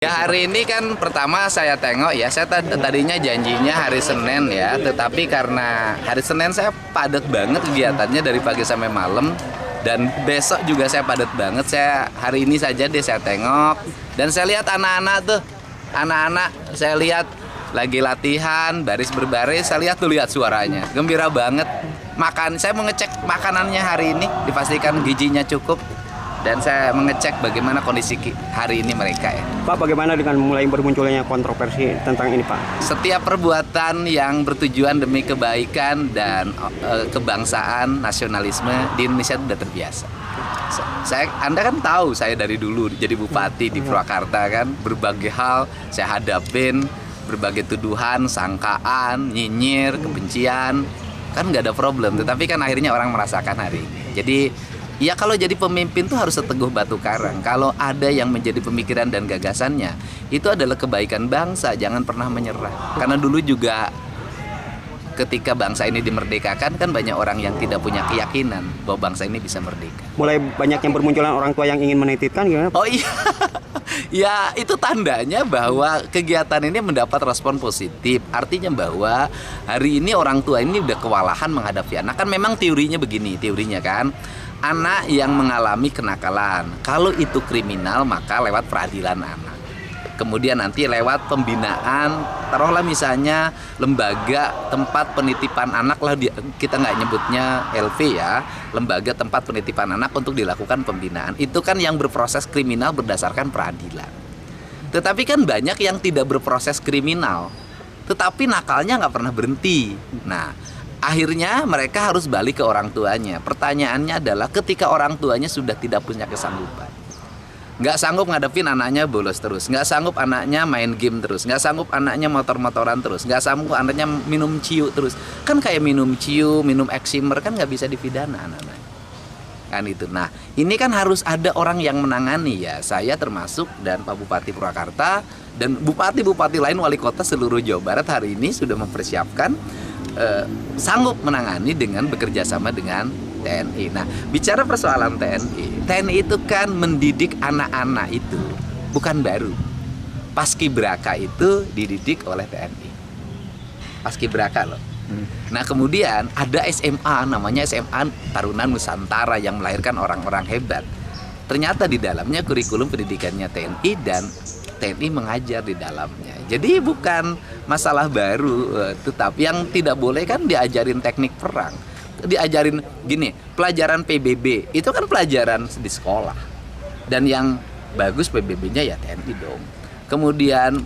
Ya hari ini kan pertama saya tengok ya, saya tadinya janjinya hari Senin ya, tetapi karena hari Senin saya padat banget kegiatannya dari pagi sampai malam, dan besok juga saya padat banget. Saya hari ini saja deh saya tengok, dan saya lihat anak-anak saya lihat lagi latihan baris berbaris, saya lihat suaranya gembira banget. Saya mau ngecek makanannya hari ini, dipastikan gizinya cukup. Dan saya mengecek bagaimana kondisi hari ini mereka ya. Pak, bagaimana dengan mulai bermunculnya kontroversi tentang ini, Pak? Setiap perbuatan yang bertujuan demi kebaikan dan kebangsaan, nasionalisme di Indonesia sudah terbiasa. Anda kan tahu saya dari dulu jadi bupati di Purwakarta kan, berbagai hal saya hadapin, berbagai tuduhan, sangkaan, nyinyir, kebencian, kan nggak ada problem. Tetapi kan akhirnya orang merasakan hari ini. Jadi ya kalau jadi pemimpin tuh harus seteguh batu karang. Kalau ada yang menjadi pemikiran dan gagasannya, itu adalah kebaikan bangsa, jangan pernah menyerah. Karena dulu juga ketika bangsa ini dimerdekakan kan banyak orang yang tidak punya keyakinan bahwa bangsa ini bisa merdeka. Mulai banyak yang bermunculan orang tua yang ingin menitipkan gimana, Pak? Oh iya. Ya itu tandanya bahwa kegiatan ini mendapat respon positif. Artinya bahwa hari ini orang tua ini udah kewalahan menghadapi anak. Kan memang teorinya kan. Anak yang mengalami kenakalan, kalau itu kriminal maka lewat peradilan anak. Kemudian nanti lewat pembinaan, taruhlah misalnya lembaga tempat penitipan anak lah, kita nggak nyebutnya LV ya, lembaga tempat penitipan anak untuk dilakukan pembinaan. Itu kan yang berproses kriminal berdasarkan peradilan. Tetapi kan banyak yang tidak berproses kriminal, tetapi nakalnya nggak pernah berhenti. Nah, akhirnya mereka harus balik ke orang tuanya. Pertanyaannya adalah ketika orang tuanya sudah tidak punya kesanggupan, nggak sanggup ngadepin anaknya bolos terus, nggak sanggup anaknya main game terus, nggak sanggup anaknya motor-motoran terus, nggak sanggup anaknya minum ciu terus. Kan kayak minum ciu, minum eksimer kan nggak bisa dipidana anak-anak. Kan itu. Nah ini kan harus ada orang yang menangani ya. Saya termasuk dan Pak Bupati Purwakarta dan bupati-bupati lain, wali kota seluruh Jawa Barat hari ini sudah mempersiapkan sanggup menangani dengan bekerja sama dengan TNI. Nah, bicara persoalan TNI itu kan mendidik anak-anak itu bukan baru. Paskibraka itu dididik oleh TNI. Paskibraka loh. Nah, kemudian ada SMA namanya SMA Taruna Nusantara yang melahirkan orang-orang hebat. Ternyata di dalamnya kurikulum pendidikannya TNI dan TNI mengajar di dalamnya. Jadi bukan masalah baru, tetapi yang tidak boleh kan diajarin teknik perang. Diajarin gini, pelajaran PBB itu kan pelajaran di sekolah. Dan yang bagus PBB-nya ya TNI dong. Kemudian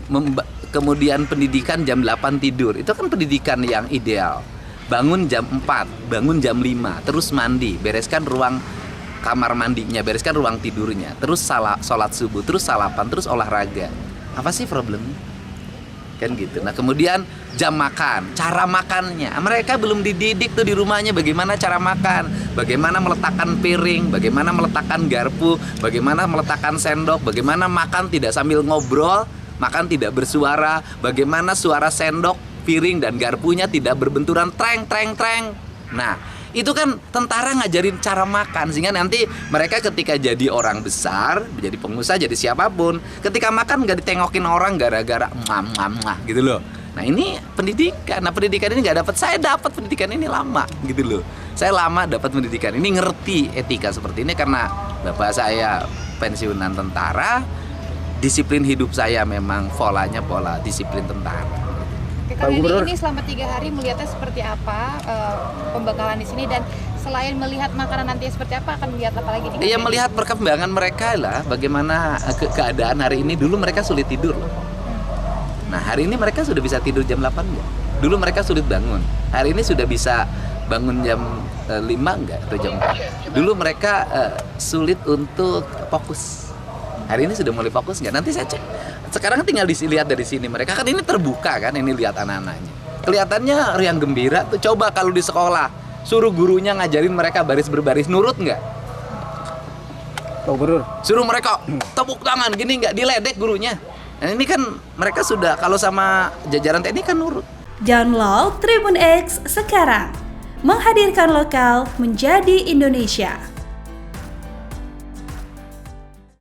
pendidikan jam 8 tidur, itu kan pendidikan yang ideal. Bangun jam 4, bangun jam 5, terus mandi, bereskan ruang kamar mandinya, bereskan ruang tidurnya, terus sholat subuh, terus salapan, terus olahraga. Apa sih problemnya? Kan gitu. Nah kemudian jam makan, cara makannya, mereka belum dididik tuh di rumahnya bagaimana cara makan, bagaimana meletakkan piring, bagaimana meletakkan garpu, bagaimana meletakkan sendok, bagaimana makan tidak sambil ngobrol, makan tidak bersuara, bagaimana suara sendok, piring dan garpunya tidak berbenturan treng treng treng. Nah itu kan tentara ngajarin cara makan, sehingga nanti mereka ketika jadi orang besar, jadi pengusaha, jadi siapapun, ketika makan nggak ditengokin orang gara-gara gitu loh. Nah ini pendidikan. Nah pendidikan ini nggak dapat, saya dapat pendidikan ini lama gitu loh. Saya lama dapat pendidikan ini, ngerti etika seperti ini karena bapak saya pensiunan tentara. Disiplin hidup saya memang polanya pola disiplin tentara. Kali ini selama 3 hari melihatnya seperti apa pembekalan di sini, dan selain melihat makanan nanti seperti apa, akan melihat apa lagi? Iya, melihat perkembangan mereka lah, bagaimana keadaan hari ini. Dulu mereka sulit tidur loh. Nah hari ini mereka sudah bisa tidur jam 8 enggak? Dulu mereka sulit bangun. Hari ini sudah bisa bangun jam 5 enggak atau jam 4? Dulu mereka sulit untuk fokus. Hari ini sudah mulai fokus nggak? Nanti saya cek. Sekarang tinggal dilihat dari sini. Mereka kan ini terbuka kan, ini lihat anak-anaknya. Kelihatannya riang gembira tuh. Coba kalau di sekolah suruh gurunya ngajarin mereka baris berbaris, nurut nggak? Oh, Gubernur. Suruh mereka tepuk tangan gini nggak, diledek gurunya. Nah ini kan mereka sudah, kalau sama jajaran TNI kan nurut. Download Tribun X sekarang. Menghadirkan lokal menjadi Indonesia.